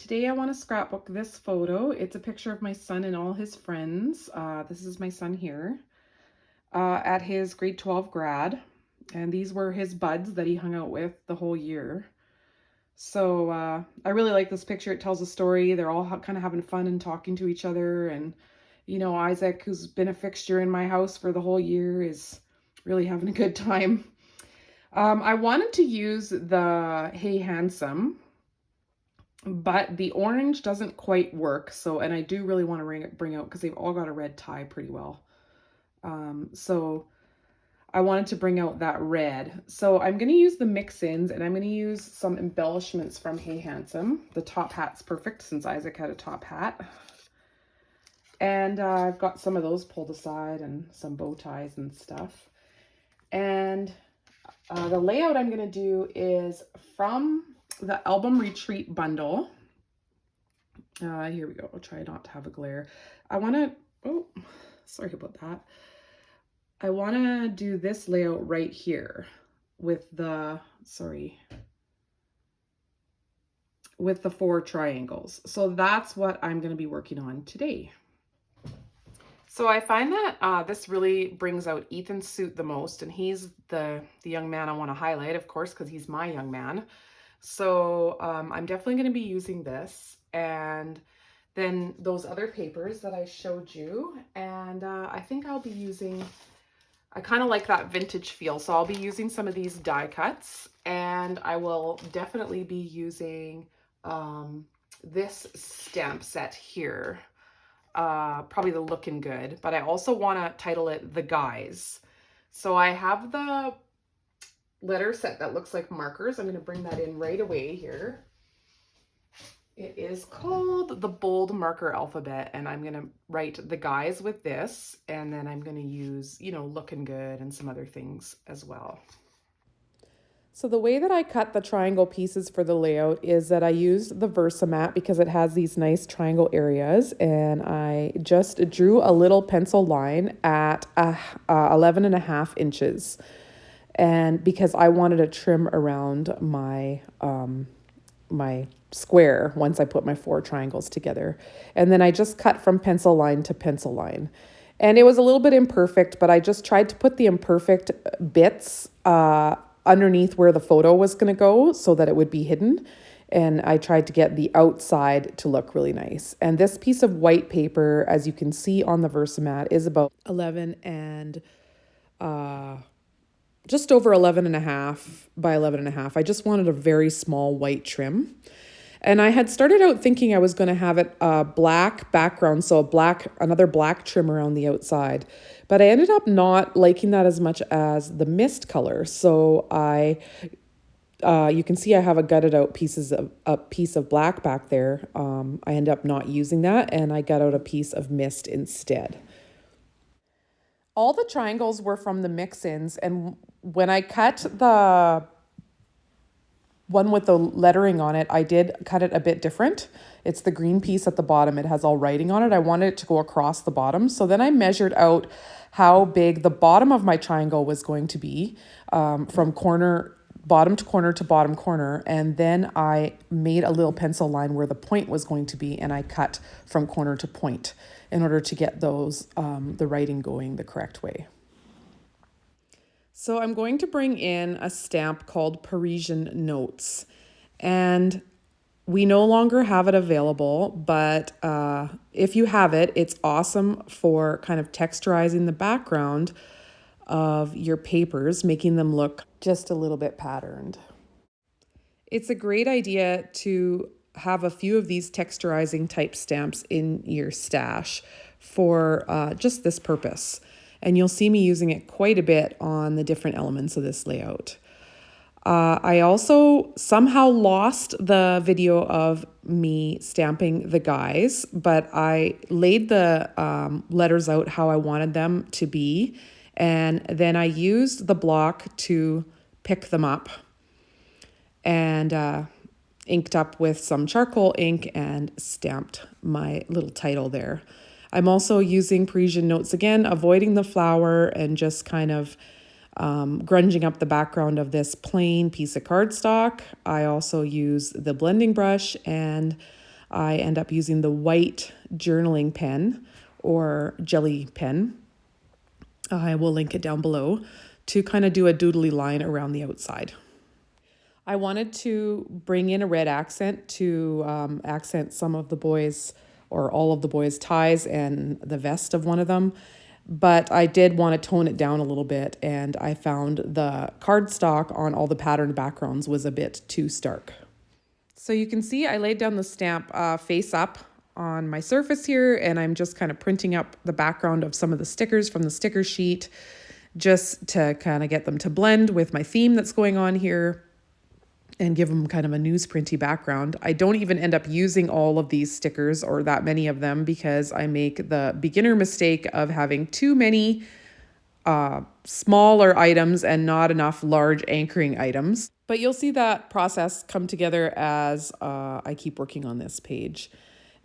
today I want to scrapbook this photo. It's a picture of my son and all his friends. This is my son here at his grade 12 grad. And these were his buds that he hung out with the whole year. So I really like this picture. It tells a story. They're all kind of having fun and talking to each other. And, you know, Isaac, who's been a fixture in my house for the whole year, is really having a good time. I wanted to use the Hey Handsome, but the orange doesn't quite work. So, and I do really want to bring out, because they've all got a red tie pretty well. So I wanted to bring out that red. So I'm going to use the mix-ins, and I'm going to use some embellishments from Hey Handsome. The top hat's perfect since Isaac had a top hat. And I've got some of those pulled aside and some bow ties and stuff. And the layout I'm going to do is from the Album Retreat bundle. Here we go. I'll try not to have a glare. I want to, oh, sorry about that. I want to do this layout right here with the, with the 4 triangles. So that's what I'm going to be working on today. So I find that this really brings out Ethan's suit the most, and he's the young man I want to highlight, of course, because he's my young man. So I'm definitely going to be using this, and then those other papers that I showed you, and I think I'll be using, I kind of like that vintage feel, so I'll be using some of these die cuts, and I will definitely be using this stamp set here. Probably the Looking Good, but I also want to title it The Guys. So I have the letter set that looks like markers. I'm going to bring that in right away here. It is called the Bold Marker Alphabet, and I'm going to write The Guys with this, and then I'm going to use, you know, Looking Good and some other things as well. So the way that I cut the triangle pieces for the layout is that I used the Versamat because it has these nice triangle areas, and I just drew a little pencil line at 11.5 inches. And because I wanted to trim around my my square once I put my 4 triangles together. And then I just cut from pencil line to pencil line. And it was a little bit imperfect, but I just tried to put the imperfect bits underneath where the photo was going to go so that it would be hidden. And I tried to get the outside to look really nice. And this piece of white paper, as you can see on the Versamat, is about 11 and just over 11.5 by 11.5. I just wanted a very small white trim. And I had started out thinking I was going to have it a black background, so another black trim around the outside. But I ended up not liking that as much as the mist color. So you can see I have a gutted out piece of black back there. I ended up not using that, and I got out a piece of mist instead. All the triangles were from the mix-ins, and when I cut the one with the lettering on it, I did cut it a bit different. It's the green piece at the bottom. It has all writing on it. I wanted it to go across the bottom. So then I measured out how big the bottom of my triangle was going to be from bottom to bottom corner. And then I made a little pencil line where the point was going to be, and I cut from corner to point in order to get those the writing going the correct way. So I'm going to bring in a stamp called Parisian Notes, and we no longer have it available, but if you have it, it's awesome for kind of texturizing the background of your papers, making them look just a little bit patterned. It's a great idea to have a few of these texturizing type stamps in your stash for just this purpose. And you'll see me using it quite a bit on the different elements of this layout. I also somehow lost the video of me stamping the guys, but I laid the letters out how I wanted them to be, and then I used the block to pick them up and inked up with some charcoal ink and stamped my little title there. I'm also using Parisian Notes again, avoiding the flower and just kind of grunging up the background of this plain piece of cardstock. I also use the blending brush and I end up using the white journaling pen or jelly pen. I will link it down below to kind of do a doodly line around the outside. I wanted to bring in a red accent to accent some of the boys or all of the boys' ties and the vest of one of them. But I did want to tone it down a little bit, and I found the cardstock on all the patterned backgrounds was a bit too stark. So you can see I laid down the stamp face up on my surface here, and I'm just kind of printing up the background of some of the stickers from the sticker sheet just to kind of get them to blend with my theme that's going on here and give them kind of a newsprinty background. I don't even end up using all of these stickers or that many of them because I make the beginner mistake of having too many smaller items and not enough large anchoring items. But you'll see that process come together as I keep working on this page.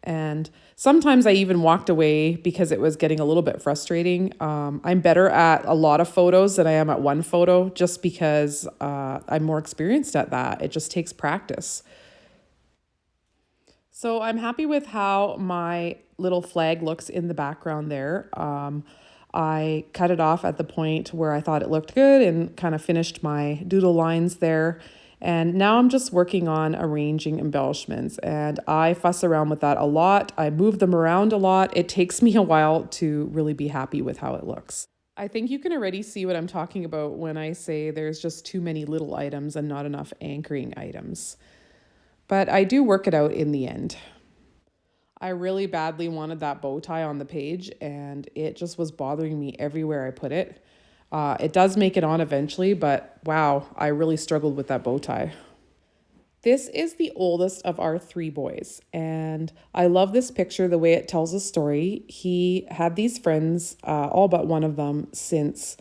And sometimes I even walked away because it was getting a little bit frustrating. I'm better at a lot of photos than I am at one photo just because I'm more experienced at that. It just takes practice. So I'm happy with how my little flag looks in the background there. I cut it off at the point where I thought it looked good and kind of finished my doodle lines there. And now I'm just working on arranging embellishments, and I fuss around with that a lot. I move them around a lot. It takes me a while to really be happy with how it looks. I think you can already see what I'm talking about when I say there's just too many little items and not enough anchoring items. But I do work it out in the end. I really badly wanted that bow tie on the page, and it just was bothering me everywhere I put it. It does make it on eventually, but wow, I really struggled with that bow tie. This is the oldest of our three boys, and I love this picture, the way it tells a story. He had these friends, all but one of them, since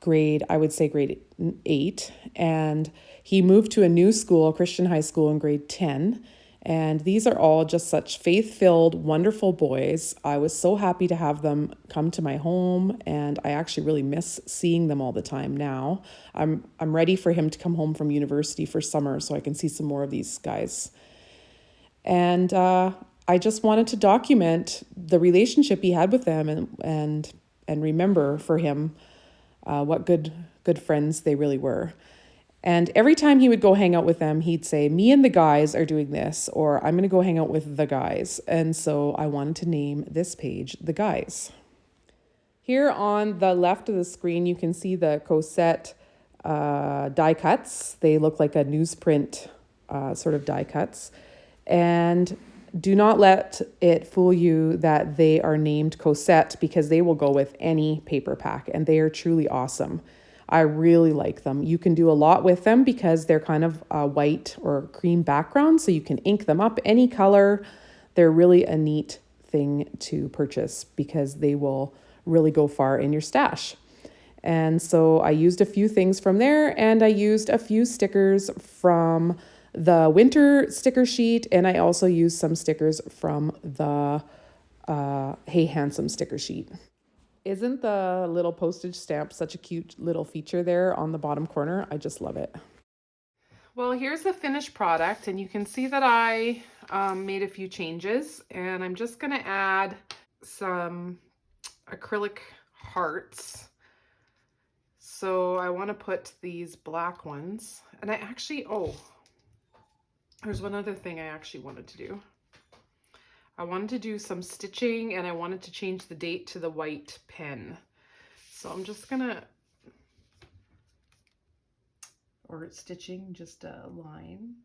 grade 8, and he moved to a new school, Christian high school, in grade 10. And these are all just such faith-filled, wonderful boys. I was so happy to have them come to my home, and I actually really miss seeing them all the time now. I'm ready for him to come home from university for summer so I can see some more of these guys. And I just wanted to document the relationship he had with them and remember for him what good friends they really were. And every time he would go hang out with them, he'd say, me and the guys are doing this, or I'm going to go hang out with the guys. And so I wanted to name this page The Guys. Here on the left of the screen, you can see the Cosette die cuts. They look like a newsprint sort of die cuts. And do not let it fool you that they are named Cosette, because they will go with any paper pack, and they are truly awesome. I really like them. You can do a lot with them because they're kind of white or cream background, so you can ink them up any color. They're really a neat thing to purchase because they will really go far in your stash. And so I used a few things from there, and I used a few stickers from the winter sticker sheet, and I also used some stickers from the Hey Handsome sticker sheet. Isn't the little postage stamp such a cute little feature there on the bottom corner? I just love it. Well, here's the finished product, and you can see that I made a few changes, and I'm just going to add some acrylic hearts. So I want to put these black ones, and I actually, there's one other thing I actually wanted to do. I wanted to do some stitching, and I wanted to change the date to the white pen. So I'm just gonna, or stitching just a line.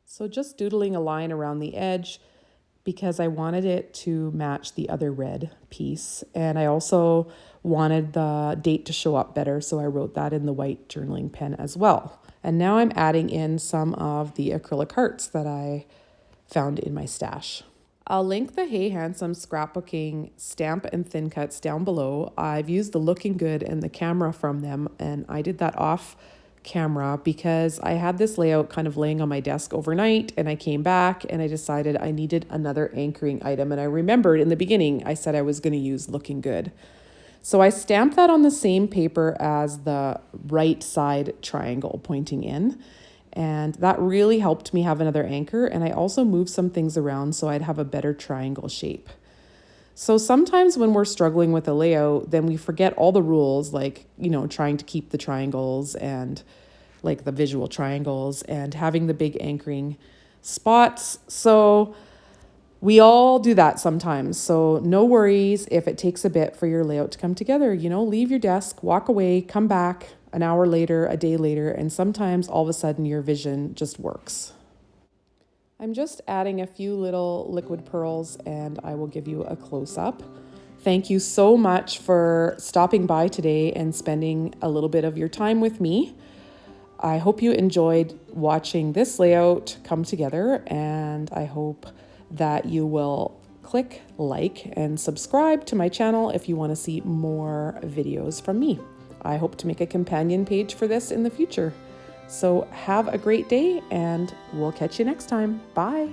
So just doodling a line around the edge because I wanted it to match the other red piece. And I also wanted the date to show up better, so I wrote that in the white journaling pen as well. And now I'm adding in some of the acrylic hearts that I found in my stash. I'll link the Hey Handsome Scrapbooking Stamp and Thin Cuts down below. I've used the Looking Good and the camera from them, and I did that off camera because I had this layout kind of laying on my desk overnight, and I came back and I decided I needed another anchoring item. And I remembered in the beginning I said I was going to use Looking Good. So I stamped that on the same paper as the right side triangle pointing in. And that really helped me have another anchor. And I also moved some things around so I'd have a better triangle shape. So sometimes when we're struggling with a layout, then we forget all the rules, like, trying to keep the triangles and like the visual triangles and having the big anchoring spots. So we all do that sometimes. So no worries if it takes a bit for your layout to come together. Leave your desk, walk away, come back an hour later, a day later, and sometimes all of a sudden your vision just works. I'm just adding a few little liquid pearls and I will give you a close-up. Thank you so much for stopping by today and spending a little bit of your time with me. I hope you enjoyed watching this layout come together, and I hope that you will click like and subscribe to my channel if you want to see more videos from me. I hope to make a companion page for this in the future. So have a great day and we'll catch you next time. Bye.